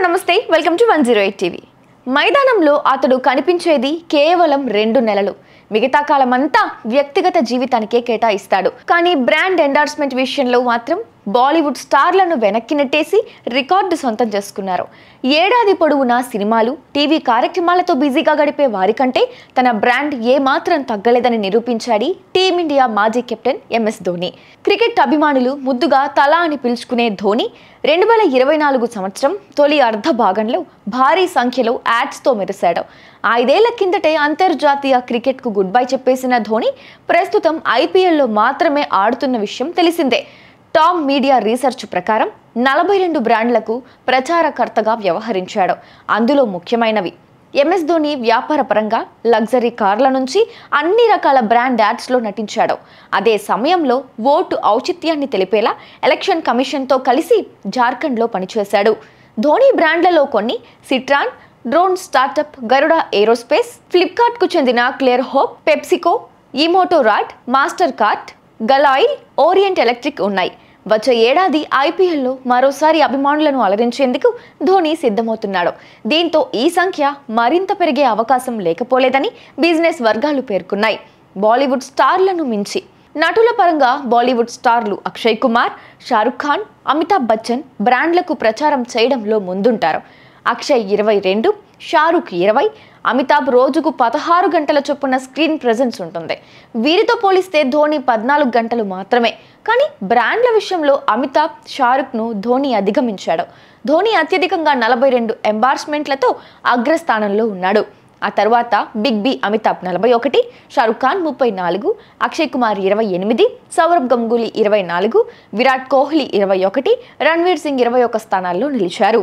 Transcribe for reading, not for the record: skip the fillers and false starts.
నమస్తే welcome to 108 TV. మైదానంలో అతడు కనిపించేది కేవలం 2 నెలలు. మిగతా కాలమంతా వ్యక్తిగత జీవితానికే కేటాయిస్తాడు. కానీ బ్రాండ్ ఎండార్స్మెంట్ విషయంలో మాత్రం బాలీవుడ్ స్టార్లను వెనక్కి నెట్టేసి రికార్డు సొంతం చేసుకున్నారు. ఏడాది పొడవునా సినిమాలు, టీవీ కార్యక్రమాలతో బిజీగా గడిపే వారికంటే తన బ్రాండ్ ఏమాత్రం తగ్గలేదని నిరూపించాడు టీమిండియా మాజీ కెప్టెన్ ఎంఎస్ ధోని. క్రికెట్ అభిమానులు ముద్దుగా తలా అని పిలుచుకునే ధోని 2024 సంవత్సరం తొలి అర్ధ భాగంలో భారీ సంఖ్యలో యాడ్స్తో మెరిశాడు. 5 ఏళ్ల కిందటే అంతర్జాతీయ క్రికెట్కు గుడ్ బై చెప్పేసిన ధోని ప్రస్తుతం ఐపీఎల్లో మాత్రమే ఆడుతున్న విషయం తెలిసిందే. టామ్ మీడియా రీసెర్చ్ ప్రకారం 42 బ్రాండ్లకు ప్రచారకర్తగా వ్యవహరించాడు. అందులో ముఖ్యమైనవి ఎంఎస్ ధోని వ్యాపార పరంగా లగ్జరీ కార్ల నుంచి అన్ని రకాల బ్రాండ్ యాడ్స్లో నటించాడు. అదే సమయంలో ఓటు ఔచిత్యాన్ని తెలిపేలా ఎలక్షన్ కమిషన్తో కలిసి జార్ఖండ్లో పనిచేశాడు. ధోని బ్రాండ్లలో కొన్ని Citroen, drone startup Garuda aerospace, ఫ్లిప్కార్ట్కు చెందిన Clear Hope, PepsiCo, EMotorad, Mastercard, గలాయిల్, ఓరియంట్ ఎలక్ట్రిక్ ఉన్నాయి. వచ్చే ఏడాది ఐపీఎల్లో మరోసారి అభిమానులను అలరించేందుకు ధోని సిద్ధమవుతున్నాడు. దీంతో ఈ సంఖ్య మరింత పెరిగే అవకాశం లేకపోలేదని బిజినెస్ వర్గాలు పేర్కొన్నాయి. బాలీవుడ్ స్టార్లను మించి నటుల పరంగా బాలీవుడ్ స్టార్లు అక్షయ్ కుమార్, షారుఖ్ ఖాన్, అమితాబ్ బచ్చన్ బ్రాండ్లకు ప్రచారం చేయడంలో ముందుంటారు. అక్షయ్ 22, షారుఖ్ 20, అమితాబ్ రోజుకు 16 గంటల చొప్పున స్క్రీన్ ప్రెజెన్స్ ఉంటుంది. వీరితో పోలిస్తే ధోని 14 గంటలు మాత్రమే. కానీ బ్రాండ్ల విషయంలో అమితాబ్, షారుఖ్ను ధోని అధిగమించాడు. ధోని అత్యధికంగా 42 ఎంబార్స్మెంట్లతో అగ్రస్థానంలో ఉన్నాడు. ఆ తర్వాత బిగ్ బి అమితాబ్ 41, షారుఖ్ ఖాన్ 34, అక్షయ్ కుమార్ 28, సౌరభ్ గంగూలీ 24, విరాట్ కోహ్లీ 21, రణ్వీర్ సింగ్ 21 స్థానాల్లో నిలిచారు.